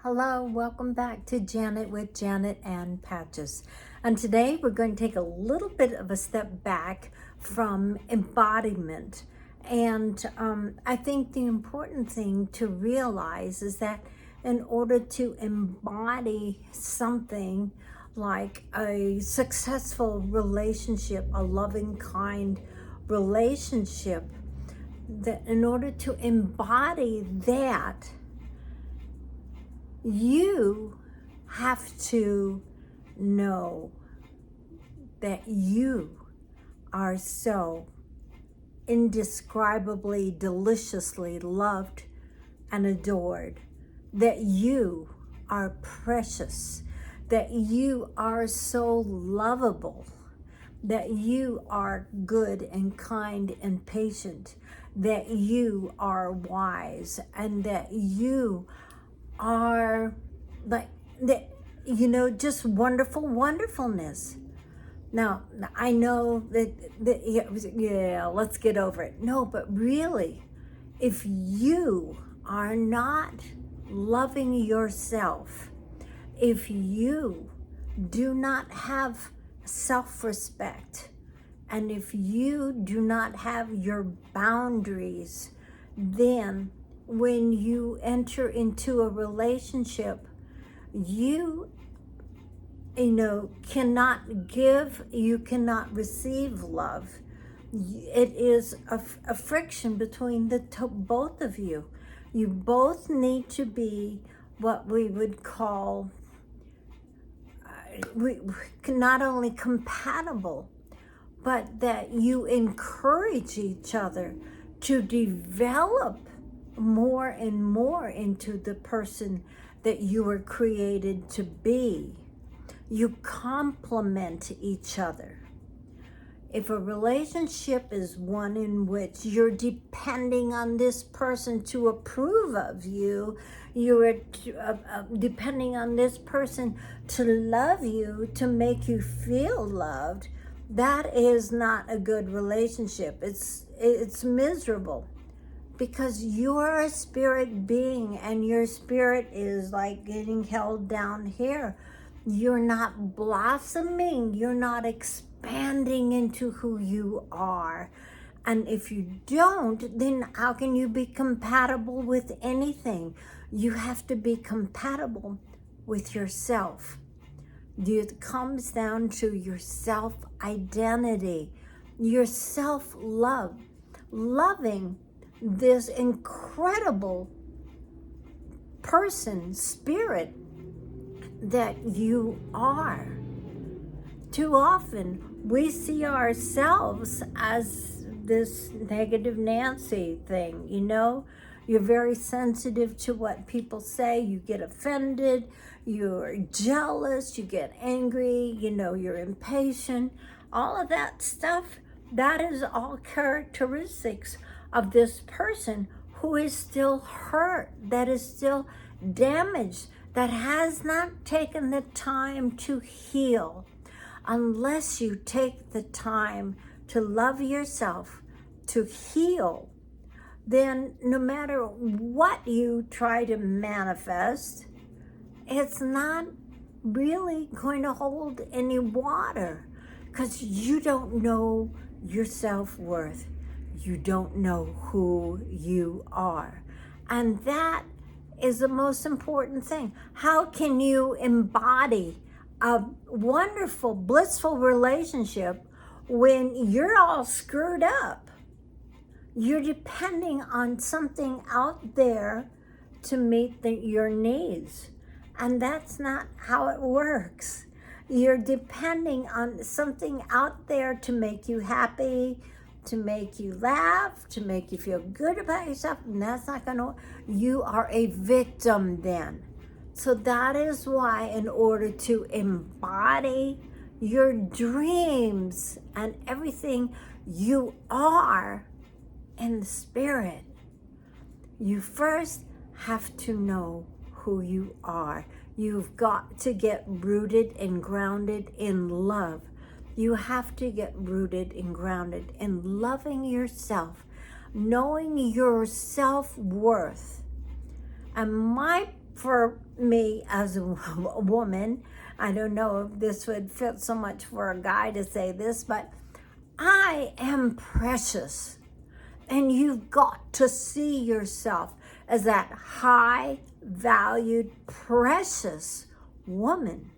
Hello, welcome back to Janet with Janet and Patches. And today we're going to take a little bit of a step back from embodiment. And I think the important thing to realize is that in order to embody something like a successful relationship, a loving, kind relationship, that in order to embody that, you have to know that you are so indescribably, deliciously loved and adored, that you are precious, that you are so lovable, that you are good and kind and patient, that you are wise, and that you are like that, just wonderfulness. Now, I know that, let's get over it. No, but really, if you are not loving yourself, if you do not have self-respect, and if you do not have your boundaries, then when you enter into a relationship, you cannot give, you cannot receive love. It is a friction between both of you. You both need to be what we would call not only compatible, but that you encourage each other to develop more and more into the person that you were created to be. You complement each other. If a relationship is one in which you're depending on this person to approve of you, you're depending on this person to love you, to make you feel loved, that is not a good relationship. It's miserable. Because you're a spirit being and your spirit is like getting held down here. You're not blossoming. You're not expanding into who you are. And if you don't, then how can you be compatible with anything? You have to be compatible with yourself. It comes down to your self-identity, your self-love, loving this incredible person, spirit that you are. Too often we see ourselves as this negative Nancy thing, You're very sensitive to what people say. You get offended, you're jealous, you get angry, you're impatient. All of that stuff, that is all characteristics of this person who is still hurt, that is still damaged, that has not taken the time to heal. Unless you take the time to love yourself, to heal, then no matter what you try to manifest, it's not really going to hold any water, because you don't know your self-worth. You don't know who you are. And that is the most important thing. How can you embody a wonderful, blissful relationship when you're all screwed up? You're depending on something out there to meet your needs. And that's not how it works. You're depending on something out there to make you happy, to make you laugh, to make you feel good about yourself, and that's not gonna, you are a victim then. So that is why, in order to embody your dreams and everything you are in the spirit, you first have to know who you are. You've got to get rooted and grounded in love. You have to get rooted and grounded in loving yourself, knowing your self-worth. And my for me as a woman, I don't know if this would fit so much for a guy to say this, but I am precious. And you've got to see yourself as that high valued, precious woman.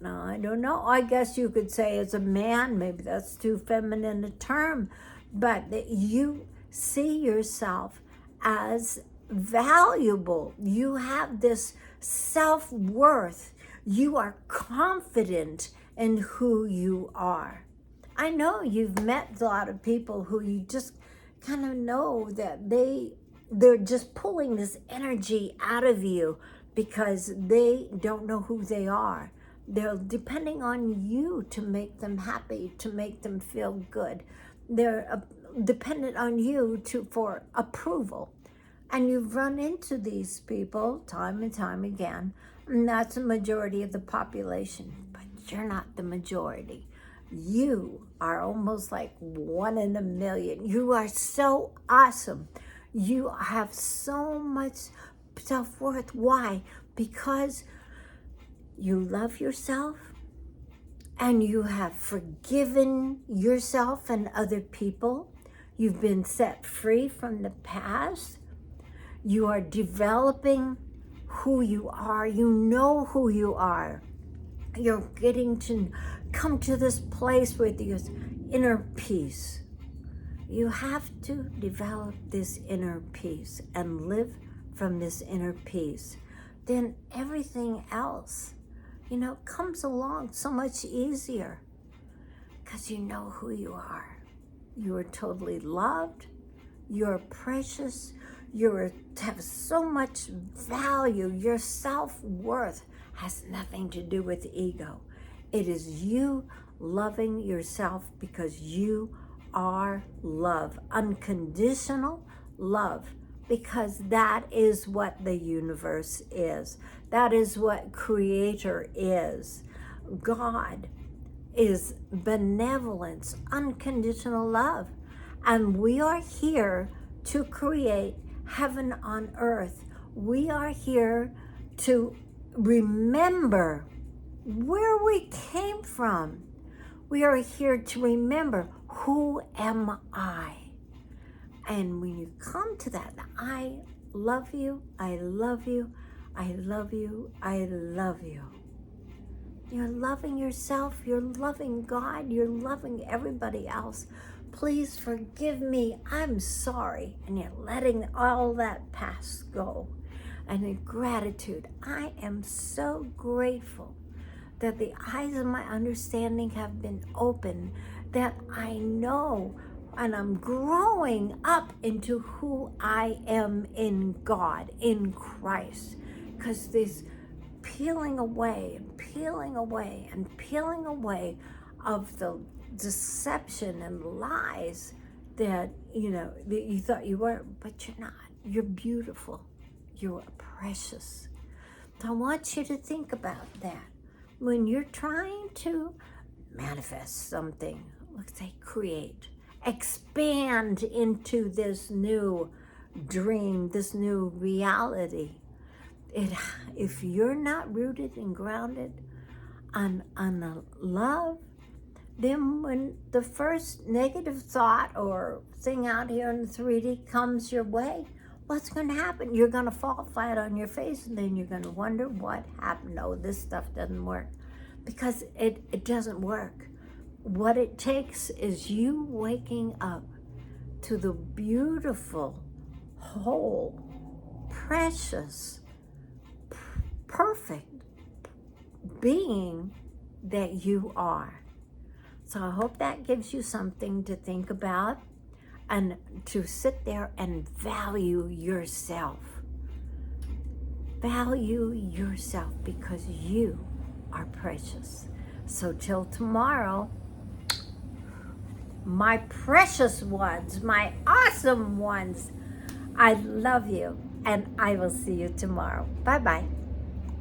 Now, I don't know. I guess you could say as a man, maybe that's too feminine a term, but that you see yourself as valuable. You have this self-worth. You are confident in who you are. I know you've met a lot of people who you just kind of know that they're just pulling this energy out of you because they don't know who they are. They're depending on you to make them happy, to make them feel good. They're dependent on you for approval. And you've run into these people time and time again, and that's the majority of the population, but you're not the majority. You are almost like 1 in a million. You are so awesome. You have so much self-worth. Why? Because you love yourself and you have forgiven yourself and other people. You've been set free from the past. You are developing who you are. You know who you are. You're getting to come to this place with your inner peace. You have to develop this inner peace and live from this inner peace. Then everything else, comes along so much easier because you know who you are. You are totally loved. You're precious. You have so much value. Your self-worth has nothing to do with ego. It is you loving yourself because you are love, unconditional love, because that is what the universe is. That is what Creator is. God is benevolence, unconditional love. And we are here to create heaven on earth. We are here to remember where we came from. We are here to remember, who am I? And when you come to that, I love you, I love you, I love you, I love you. You're loving yourself, you're loving God, you're loving everybody else. Please forgive me, I'm sorry. And you're letting all that past go. And in gratitude, I am so grateful that the eyes of my understanding have been opened, that I know and I'm growing up into who I am in God, in Christ. Because this peeling away and peeling away and peeling away of the deception and lies that, that you thought you were, but you're not. You're beautiful. You're precious. So I want you to think about that. When you're trying to manifest something, let's say create, expand into this new dream, this new reality, if you're not rooted and grounded on the love, then when the first negative thought or thing out here in the 3D comes your way, what's going to happen? You're going to fall flat on your face, and then you're going to wonder what happened. Oh, this stuff doesn't work. Because it doesn't work. What it takes is you waking up to the beautiful, whole, precious, perfect being that you are. So I hope that gives you something to think about and to sit there and value yourself. Value yourself because you are precious. So till tomorrow, my precious ones, my awesome ones, I love you, and I will see you tomorrow. Bye-bye.